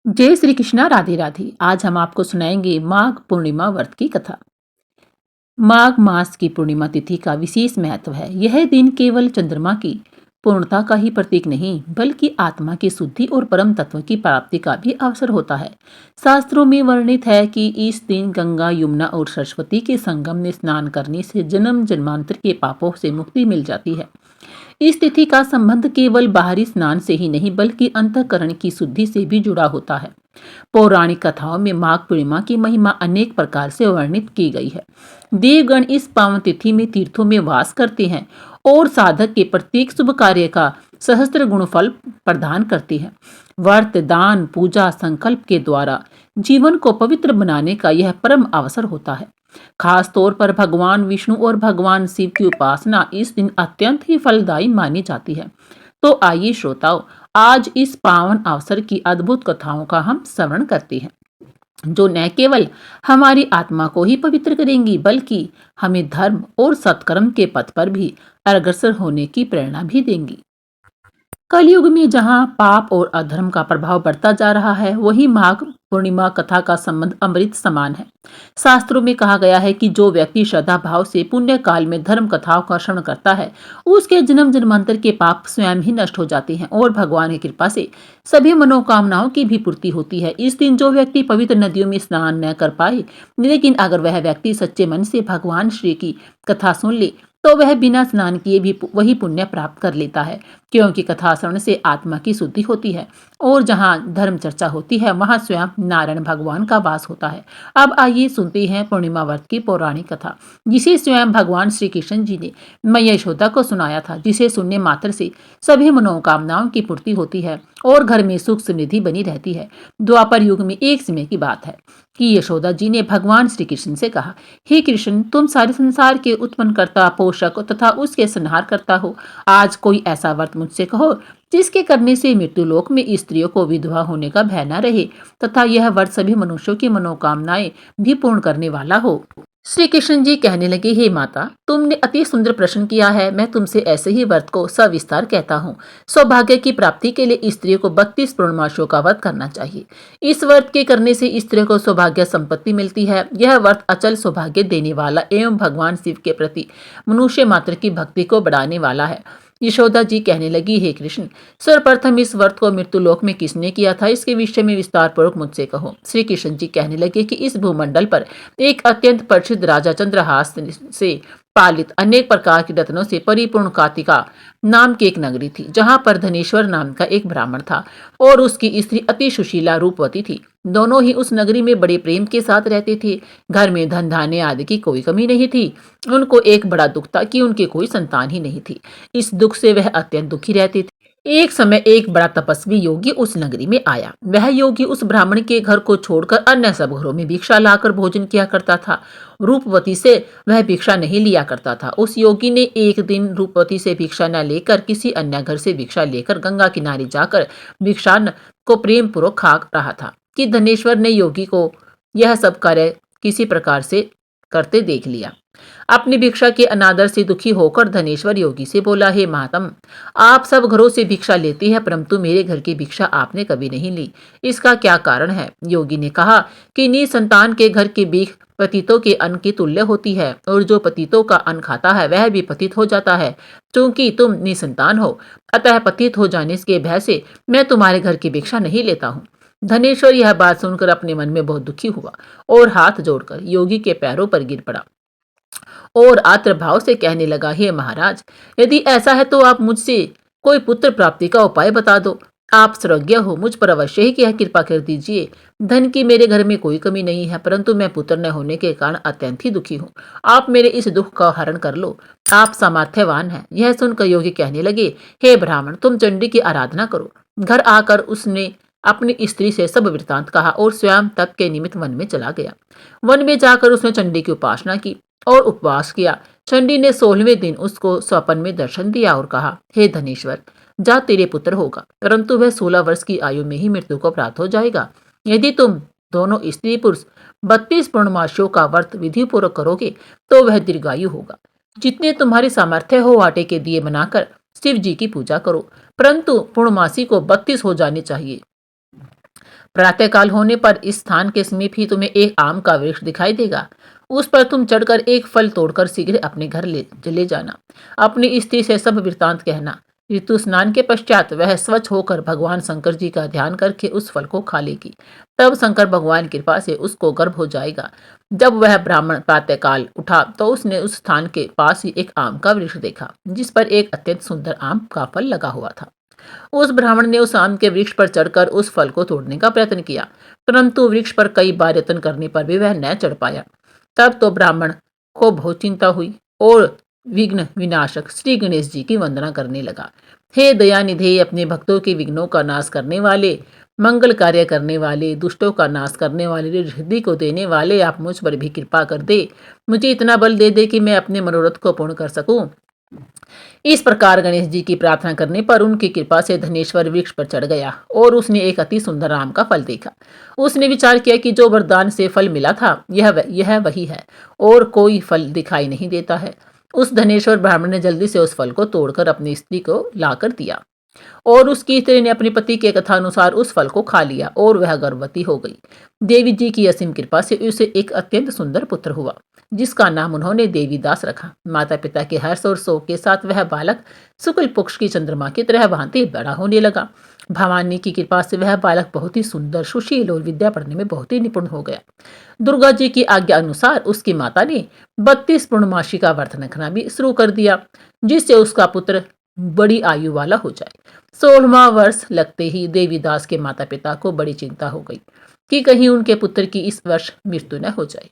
जय श्री कृष्णा। राधे राधे। आज हम आपको सुनाएंगे माघ पूर्णिमा व्रत की कथा। माघ मास की पूर्णिमा तिथि का विशेष महत्व है। यह दिन केवल चंद्रमा की पूर्णता का ही प्रतीक नहीं, बल्कि आत्मा की शुद्धि और परम तत्व की प्राप्ति का भी अवसर होता है। शास्त्रों में वर्णित है कि इस दिन गंगा, यमुना और सरस्वती के संगम में स्नान करने से जन्म जन्मांतर के पापों से मुक्ति मिल जाती है। इस तिथि का संबंध केवल बाहरी स्नान से ही नहीं, बल्कि अंतःकरण की शुद्धि से भी जुड़ा होता है। पौराणिक कथाओं में माघ पूर्णिमा की महिमा अनेक प्रकार से वर्णित की गई है। देवगण इस पावन तिथि में तीर्थों में वास करते हैं और साधक के प्रत्येक शुभ कार्य का सहस्त्र गुण फल प्रदान करते हैं। व्रत, दान, पूजा, संकल्प के द्वारा जीवन को पवित्र बनाने का यह परम अवसर होता है। खास तौर पर भगवान विष्णु और भगवान शिव की उपासना इस दिन अत्यंत ही फलदायी मानी जाती है। तो आइए श्रोताओं, आज इस पावन अवसर की अद्भुत कथाओं का हम श्रवण करते हैं, जो न केवल हमारी आत्मा को ही पवित्र करेंगी, बल्कि हमें धर्म और सत्कर्म के पथ पर भी अग्रसर होने की प्रेरणा भी देंगी। कलयुग में जहाँ पाप और अधर्म का प्रभाव बढ़ता जा रहा है, वही माघ पूर्णिमा कथा का संबंध अमृत समान है। शास्त्रों में कहा गया है कि जो व्यक्ति श्रद्धा भाव से पुण्य काल में धर्म कथाओं का श्रवण करता है, उसके जन्म जन्मांतर के पाप स्वयं ही नष्ट हो जाते हैं और भगवान की कृपा से सभी मनोकामनाओं की भी पूर्ति होती है। इस दिन जो व्यक्ति पवित्र नदियों में स्नान न कर पाए, लेकिन अगर वह व्यक्ति सच्चे मन से भगवान श्री की कथा सुन ले, तो वह बिना स्नान किए भी वही पुण्य प्राप्त कर लेता है, क्योंकि कथा श्रवण से आत्मा की शुद्धि होती है और जहाँ धर्म चर्चा होती है, वहाँ स्वयं नारायण भगवान का वास होता है। अब आइए सुनते हैं पूर्णिमा व्रत की पौराणिक कथा, जिसे स्वयं भगवान श्री कृष्ण जी ने मैया यशोदा को सुनाया था, जिसे सुनने मात्र से सभी मनोकामनाओं की पूर्ति होती है और घर में सुख समृद्धि बनी रहती है। द्वापर युग में एक समय की बात है कि यशोदा जी ने भगवान श्री कृष्ण से कहा, हे कृष्ण, तुम सारे संसार के उत्पन्न करता, पोषक तथा उसके संहार करता हो। आज कोई ऐसा व्रत मुझसे कहो जिसके करने से मृत्यु लोक में स्त्रियों को विधवा होने का भय न रहे, तथा यह व्रत सभी मनुष्यों की मनोकामनाएं भी पूर्ण करने वाला हो। श्री कृष्ण जी कहने लगे, हे माता, तुमने अति सुंदर प्रश्न किया है। मैं तुमसे ऐसे ही व्रत को सविस्तार कहता हूँ। सौभाग्य की प्राप्ति के लिए स्त्रियों को 32 पूर्णमासियों का व्रत करना चाहिए। इस व्रत के करने से स्त्रियों को सौभाग्य संपत्ति मिलती है। यह व्रत अचल सौभाग्य देने वाला एवं भगवान शिव के प्रति मनुष्य मात्र की भक्ति को बढ़ाने वाला है। यशोदा जी कहने लगी, हे कृष्ण, सर्वप्रथम इस व्रत को मृत्यु लोक में किसने किया था, इसके विषय में विस्तार पूर्वक मुझसे कहो। श्री कृष्ण जी कहने लगे कि इस भूमंडल पर एक अत्यंत प्रसिद्ध राजा चंद्रहास से पालित अनेक प्रकार की रत्नों से परिपूर्ण कातिका नाम की एक नगरी थी, जहां पर धनेश्वर नाम का एक ब्राह्मण था और उसकी स्त्री अति सुशीला रूपवती थी। दोनों ही उस नगरी में बड़े प्रेम के साथ रहते थे। घर में धन धान्य आदि की कोई कमी नहीं थी। उनको एक बड़ा दुख था कि उनकी कोई संतान ही नहीं थी। इस दुख से वह अत्यंत दुखी रहते थे। एक समय एक बड़ा तपस्वी योगी उस नगरी में आया। वह योगी उस ब्राह्मण के घर को छोड़कर अन्य सब घरों में भिक्षा लाकर भोजन किया करता था। रूपवती से वह भिक्षा नहीं लिया करता था। उस योगी ने एक दिन रूपवती से भिक्षा न लेकर किसी अन्य घर से भिक्षा लेकर गंगा किनारे जाकर भिक्षान्न को प्रेम पूर्वक खा रहा था कि धनेश्वर ने योगी को यह सब कार्य किसी प्रकार से करते देख लिया। अपनी भिक्षा के अनादर से दुखी होकर धनेश्वर योगी से बोला, हे महात्म, आप सब घरों से भिक्षा लेती है, परंतु मेरे घर की भिक्षा आपने कभी नहीं ली। इसका क्या कारण है? योगी ने कहा कि निसंतान के घर की भीख पतितों के अन्न की तुल्य होती है, और जो पतितों का अन्न खाता है वह भी पतित हो जाता है। क्योंकि तुम निसंतान हो, अतः पतित हो जाने के भय से मैं तुम्हारे घर की भिक्षा नहीं लेता हूँ। धनेश्वर यह बात सुनकर अपने मन में बहुत दुखी हुआ और हाथ जोड़कर योगी के पैरों पर गिर पड़ा और आर्द्र भाव से कहने लगा, हे महाराज, यदि ऐसा है तो आप मुझसे कोई पुत्र प्राप्ति का उपाय बता दो। आप सर्वज्ञ हो, मुझ पर अवश्य ही यह कृपा कर दीजिए। धन की मेरे घर में कोई कमी नहीं है, परंतु मैं पुत्र न होने के कारण अत्यंत ही दुखी हूँ। आप मेरे इस दुख का हरण कर लो। आप सामर्थ्यवान हैं। यह सुनकर योगी कहने लगे, हे ब्राह्मण, तुम चंडी की आराधना करो। घर आकर उसने अपनी स्त्री से सब वृत्तांत कहा और स्वयं तप के निमित्त वन में चला गया। वन में जाकर उसने चंडी की उपासना की और उपवास किया। चंडी ने 16वें दिन उसको स्वप्न में दर्शन दिया और कहा, हे धनेश्वर, जा, तेरे पुत्र होगा, परंतु वह 16 वर्ष की आयु में ही मृत्यु को प्राप्त हो जाएगा। यदि तुम दोनों स्त्री पुरुष 32 पूर्णमासियों का व्रत विधि पूर्वक करोगे तो वह दीर्घायु होगा। जितने तुम्हारी सामर्थ्य हो, आटे के दिए बनाकर शिव जी की पूजा करो, परंतु पूर्णमासी को 32 हो जाने चाहिए। प्रातःकाल होने पर इस स्थान के समीप ही तुम्हें एक आम का वृक्ष दिखाई देगा। उस पर तुम चढ़कर एक फल तोड़कर शीघ्र अपने घर ले जाना। अपनी स्त्री से सब वृत्तांत कहना। ऋतु स्नान के पश्चात वह स्वच्छ होकर भगवान शंकर जी का ध्यान करके उस फल को खा लेगी। तब शंकर भगवान की कृपा से उसको गर्भ हो जाएगा। जब वह ब्राह्मण प्रातःकाल उठा तो उसने उस स्थान के पास ही एक आम का वृक्ष देखा, जिस पर एक अत्यंत सुंदर आम का फल लगा हुआ था। उस ब्राह्मण ने उस आम के वृक्ष पर चढ़कर उस फल को तोड़ने का प्रयत्न किया, परंतु वृक्ष पर कई बार यत्न करने पर भी वह न चढ़ पाया। तब तो ब्राह्मण को बहुत चिंता हुई और विघ्न विनाशक श्री गणेश जी की वंदना करने लगा। हे दयानिधे, अपने भक्तों के विघ्नों का नाश करने वाले, मंगल कार्य करने वाले, दुष्टों का नाश करने वाले, रिद्धि को देने वाले, आप मुझ पर भी कृपा कर दे। मुझे इतना बल दे दे कि मैं अपने मनोरथ को पूर्ण कर सकूं। इस प्रकार गणेश जी की प्रार्थना करने पर उनकी कृपा से धनेश्वर वृक्ष पर चढ़ गया और उसने एक अति सुंदर आम का फल देखा। उसने विचार किया कि जो वरदान से फल मिला था यह वही है और कोई फल दिखाई नहीं देता है। उस धनेश्वर ब्राह्मण ने जल्दी से उस फल को तोड़कर अपनी स्त्री को लाकर दिया और उसकी स्त्री ने अपने पति के कथानुसार उस फल को खा लिया और वह गर्भवती हो गई। देवी जी की असीम कृपा से उसे एक अत्यंत सुंदर पुत्र हुआ, जिसका नाम उन्होंने देवीदास रखा। माता पिता के हर्ष और शोक के साथ वह बालक शुक्ल पक्ष की चंद्रमा की तरह भांति बड़ा होने लगा। भवानी की कृपा से वह बालक बहुत ही सुंदर, सुशील और विद्या पढ़ने में बहुत ही निपुण हो गया। दुर्गा जी की आज्ञा अनुसार उसकी माता ने 32 पूर्णमासी का व्रत रखना भी शुरू कर दिया, जिससे उसका पुत्र बड़ी आयु वाला हो जाए। 16वां वर्ष लगते ही देवीदास के माता पिता को बड़ी चिंता हो गई कि कहीं उनके पुत्र की इस वर्ष मृत्यु न हो जाए।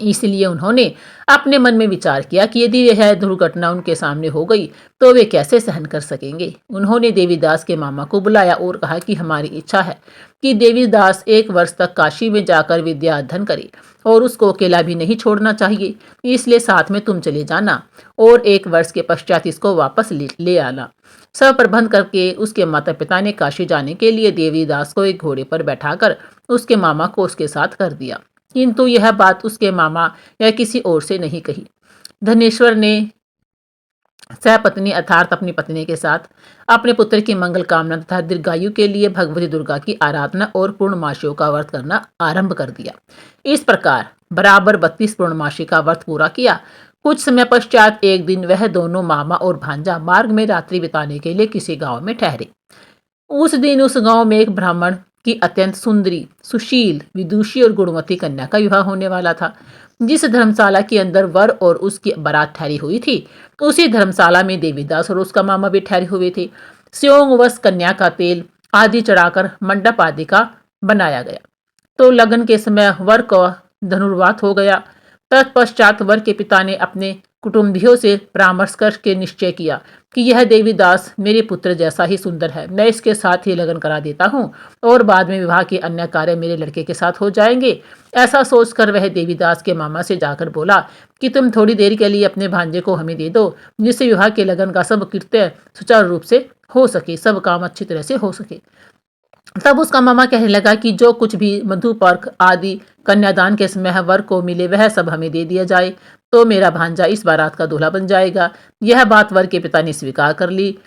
इसलिए उन्होंने अपने मन में विचार किया कि यदि यह दुर्घटना उनके सामने हो गई तो वे कैसे सहन कर सकेंगे। उन्होंने देवीदास के मामा को बुलाया और कहा कि हमारी इच्छा है कि देवीदास 1 वर्ष तक काशी में जाकर विद्या अध्ययन करे और उसको अकेला भी नहीं छोड़ना चाहिए, इसलिए साथ में तुम चले जाना और 1 वर्ष के पश्चात इसको वापस ले आना। सब प्रबंध करके उसके माता पिता ने काशी जाने के लिए देवीदास को एक घोड़े पर बैठाकर उसके मामा को उसके साथ कर दिया, किंतु यह बात उसके मामा या किसी और से नहीं कही। धनेश्वर ने सहपत्नी अर्थात अपनी पत्नी के साथ अपने पुत्र की मंगल कामना तथा दीर्घायु के लिए भगवती दुर्गा की आराधना और पूर्णमासियों का व्रत करना आरंभ कर दिया। इस प्रकार बराबर 32 पूर्णमासी का व्रत पूरा किया। कुछ समय पश्चात एक दिन वह दोनों मामा और भांजा मार्ग में रात्रि बिताने के लिए किसी गांव में ठहरे। उस दिन उस गांव में एक ब्राह्मण की अत्यंत सुंदरी, सुशील, विदुषी और गुणवती कन्या का विवाह होने वाला था। जिस धर्मशाला के अंदर वर और उसकी बारात ठहरी हुई थी, उसी धर्मशाला में देवीदास और उसका मामा भी ठहरे हुए थे। स्योंग वस कन्या का तेल आदि चढ़ाकर मंडप आदि का बनाया गया। तो लगन के समय वर का धनुर्वात हो गया। तत्पश्चात वर के पिता ने अपने कुटुंबियों से परामर्श करके निश्चय किया कि यह देवीदास मेरे पुत्र जैसा ही सुंदर है, मैं इसके साथ ही लगन करा देता हूँ और बाद में विवाह के अन्य कार्य मेरे लड़के के साथ हो जाएंगे। ऐसा सोचकर वह देवीदास के मामा से जाकर बोला कि तुम थोड़ी देर के लिए अपने भांजे को हमें दे दो, जिससे विवाह के लगन का सब कृत्य सुचारू रूप से हो सके, सब काम अच्छी तरह से हो सके। तब उसका मामा कहने लगा कि जो कुछ भी मधुपर्क आदि कन्यादान के समय वर को मिले वह सब हमें दे दिया जाए, तो मेरा भांजा इस बारात का दूल्हा बन जाएगा। यह बात वर के पिता ने स्वीकार कर ली।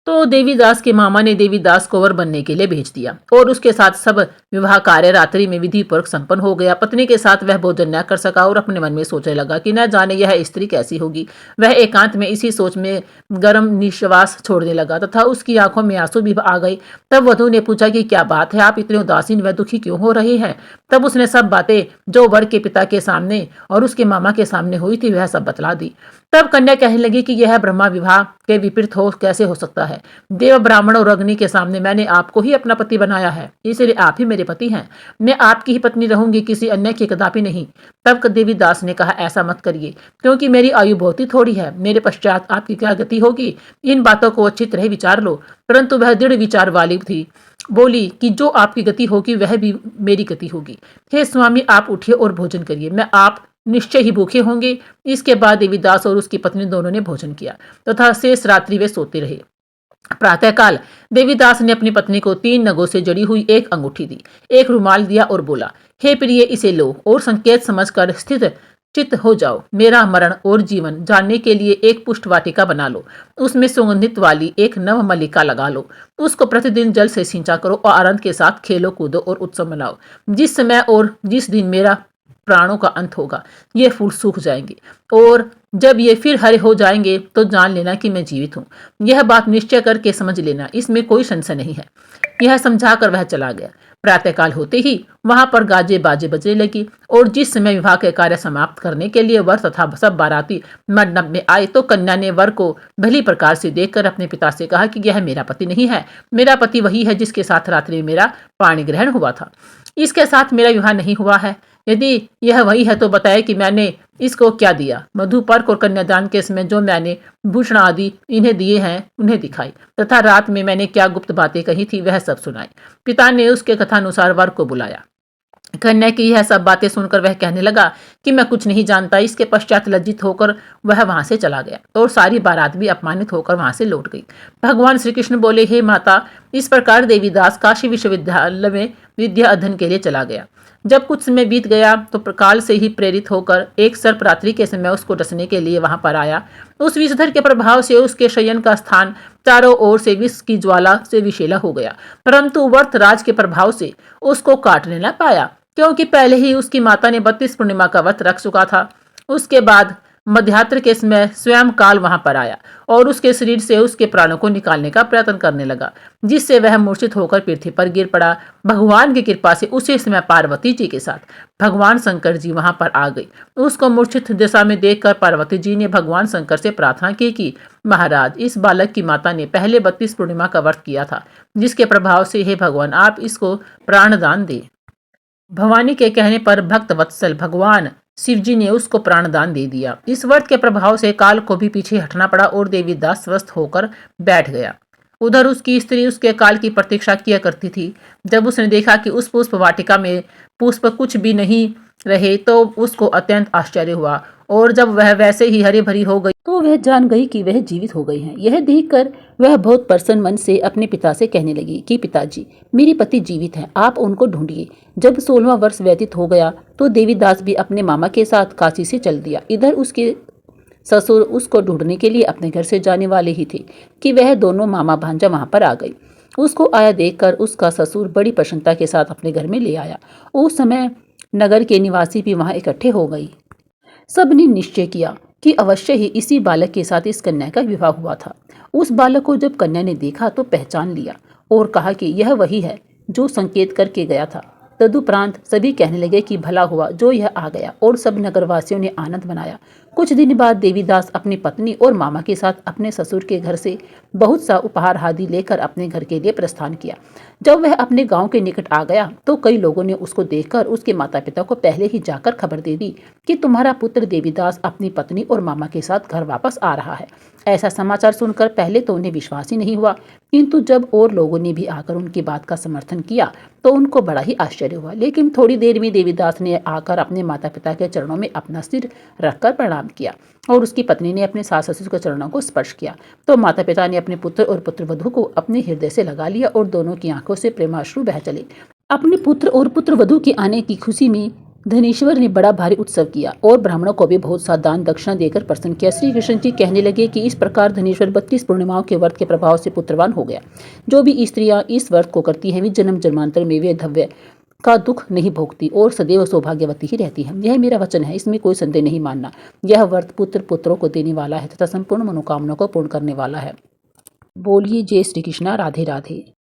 तो देवीदास के मामा ने देवीदास को वर बनने के लिए भेज दिया और उसके साथ सब विवाह कार्य रात्रि में विधि पूर्वक संपन्न हो गया। पत्नी के साथ वह भोजन न कर सका और अपने मन में सोचने लगा कि न जाने यह स्त्री कैसी होगी। वह एकांत में इसी सोच में गर्म निश्वास छोड़ने लगा तथा उसकी आंखों में आंसू भी आ गए। तब वधू ने पूछा कि क्या बात है, आप इतने उदासीन व दुखी क्यों हो रहे हैं। तब उसने सब बातें जो वर के पिता के सामने और उसके मामा के सामने हुई थी वह सब बतला दी। तब कन्या कहने लगी कि यह ब्रह्मा विवाह के विपरीत कैसे हो सकता है। देव, ब्राह्मण और अग्नि के सामने मैंने आपको ही अपना पति बनाया है, इसलिए आप ही मेरे पति हैं। मैं आपकी ही पत्नी रहूंगी, किसी अन्य की कदापि नहीं। तब देवीदास ने कहा, ऐसा मत करिए, क्योंकि मेरी आयु बहुत ही थोड़ी है। मेरे पश्चात आपकी क्या गति होगी, इन बातों को अच्छी तरह विचार लो। परंतु वह दृढ़ विचार वाली थी, बोली कि जो आपकी गति होगी वह भी मेरी गति होगी। हे स्वामी, आप उठिए और भोजन करिए, मैं आप निश्चय ही भूखे होंगे। इसके बाद देवीदास और उसकी पत्नी दोनों ने भोजन किया तथा शेष रात्रि वे सोते रहे। प्रातःकाल देवीदास ने अपनी पत्नी को 3 नगों से जड़ी हुई एक अंगूठी दी, एक रुमाल दिया और बोला, हे प्रिय, इसे लो और संकेत समझकर स्थित चित्त हो जाओ, मेरा मरण और जीवन जानने के लिए एक पुष्ट वाटिका बना लो, उसमें सुगंधित वाली एक नव मल्लिका लगा लो, उसको प्रतिदिन जल से सिंचा करो और आनंद के साथ खेलो कूदो और उत्सव मनाओ। जिस समय और जिस दिन मेरा प्राणों का अंत होगा, ये फूल सूख जाएंगे और जब ये फिर हरे हो जाएंगे तो जान लेना कि मैं जीवित हूँ। यह बात निश्चय करके समझ लेना, इसमें कोई संशय नहीं है। यह समझाकर वह चला गया। प्रातःकाल होते ही वहां पर गाजे बाजे बजने लगी और जिस समय विवाह के कार्य समाप्त करने के लिए वर तथा सब बाराती मंडप में आए तो कन्या ने वर को भली प्रकार से देखकर अपने पिता से कहा कि यह मेरा पति नहीं है, मेरा पति वही है जिसके साथ रात्रि में मेरा पाणी ग्रहण हुआ था। इसके साथ मेरा विवाह नहीं हुआ है। यदि यह वही है तो बताए कि मैंने इसको क्या दिया। मधुपर्क और कन्यादान के समय जो मैंने भूषण आदि इन्हें दिए हैं उन्हें दिखाई तथा रात में मैंने क्या गुप्त बातें कही थी वह सब सुनाई। पिता ने उसके कथानुसार वर को बुलाया। कन्या की यह सब बातें सुनकर वह कहने लगा कि मैं कुछ नहीं जानता। इसके पश्चात लज्जित होकर वह वहां से चला गया और सारी बारात भी अपमानित होकर वहां से लौट गई। भगवान श्री कृष्ण बोले, हे माता, इस प्रकार देवीदास काशी विश्वविद्यालय में विद्या अध्ययन के लिए चला गया। जब कुछ समय बीत गया तो प्रकाल से ही प्रेरित होकर एक सर्प रात्रि के समय उसको डसने के लिए वहां पर आया। उस विषधर के प्रभाव से उसके शयन का स्थान चारों ओर से विष की ज्वाला से विषैला हो गया, परंतु वर्थराज के प्रभाव से उसको काटने न पाया, क्योंकि पहले ही उसकी माता ने 32 पूर्णिमा का व्रत रख चुका था। उसके बाद मध्यात्र के समय स्वयं काल वहां पर आया और उसके शरीर से उसके प्राणों को निकालने का प्रयत्न करने लगा, जिससे वह मूर्छित होकर पृथ्वी पर गिर पड़ा। भगवान की कृपा से उसी समय पार्वती जी के साथ भगवान शंकर जी वहां पर आ गई। उसको मूर्छित दशा में देखकर पार्वती जी ने भगवान शंकर से प्रार्थना की कि महाराज, इस बालक की माता ने पहले 32 पूर्णिमा का व्रत किया था, जिसके प्रभाव से हे भगवान आप इसको प्राणदान दे। भवानी के कहने पर भक्त वत्सल भगवान शिवजी ने उसको प्राणदान दे दिया। इस व्रत के प्रभाव से काल को भी पीछे हटना पड़ा और देवीदास स्वस्थ होकर बैठ गया। उधर उसकी स्त्री उसके काल की प्रतीक्षा किया करती थी। जब उसने देखा कि उस पुष्प वाटिका में पुष्प कुछ भी नहीं रहे तो उसको अत्यंत आश्चर्य हुआ और जब वह वैसे ही हरी भरी हो गई तो वह जान गई कि वह जीवित हो गई हैं। यह देखकर वह बहुत प्रसन्न मन से अपने पिता से कहने लगी कि पिताजी, मेरे पति जीवित हैं, आप उनको ढूंढिए। जब 16वां वर्ष व्यतीत हो गया तो देवीदास भी अपने मामा के साथ काशी से चल दिया। इधर उसके ससुर उसको ढूंढने के लिए अपने घर से जाने वाले ही थे कि वह दोनों मामा भांजा वहां पर आ गई। उसको आया देखकर उसका ससुर बड़ी प्रसन्नता के साथ अपने घर में ले आया। उस समय नगर के निवासी भी वहां इकट्ठे हो गई। सबने निश्चय किया कि अवश्य ही इसी बालक के साथ इस कन्या का विवाह हुआ था। उस बालक को जब कन्या ने देखा तो पहचान लिया और कहा कि यह वही है जो संकेत करके गया था। तदुपरांत सभी कहने लगे कि भला हुआ जो यह आ गया और सब नगरवासियों ने आनंद मनाया। कुछ दिन बाद देवीदास अपनी पत्नी और मामा के साथ अपने ससुर के घर से बहुत सा उपहार आदि लेकर अपने घर के लिए प्रस्थान किया। जब वह अपने गांव के निकट आ गया तो कई लोगों ने उसको देखकर उसके माता पिता को पहले ही जाकर खबर दे दी कि तुम्हारा पुत्र देवीदास अपनी पत्नी और मामा के साथ घर वापस आ रहा है। ऐसा समाचार सुनकर पहले तो उन्हें विश्वास ही नहीं हुआ, किंतु जब और लोगों ने भी आकर उनकी बात का समर्थन किया तो उनको बड़ा ही आश्चर्य हुआ। लेकिन थोड़ी देर में देवीदास ने आकर अपने माता पिता के चरणों में अपना सिर रखकर प्रणाम किया और उसकी पत्नी ने अपने सास ससुर के चरणों को स्पर्श किया तो माता पिता ने अपने पुत्र और पुत्रवधू को अपने हृदय से लगा लिया और दोनों की आंखों से प्रेमाश्रु बह चले। अपने पुत्र और पुत्रवधू के आने की खुशी में धनेश्वर ने बड़ा भारी उत्सव किया और ब्राह्मणों को भी बहुत सा दान दक्षिणा देकर प्रसन्न किया। श्री कृष्ण जी कहने लगे कि इस प्रकार धनेश्वर 32 पूर्णिमाओं के व्रत के प्रभाव से पुत्रवान हो गया। जो भी स्त्रियां इस व्रत को करती हैं वे जन्म जन्मांतर में वे धव्य का दुख नहीं भोगती और सदैव सौभाग्यवती ही रहती है। यह मेरा वचन है, इसमें कोई संदेह नहीं मानना। यह व्रत पुत्र पुत्रों को देने वाला है तथा संपूर्ण मनोकामनाओं को पूर्ण करने वाला है। बोलिए जय श्री कृष्णा, राधे राधे।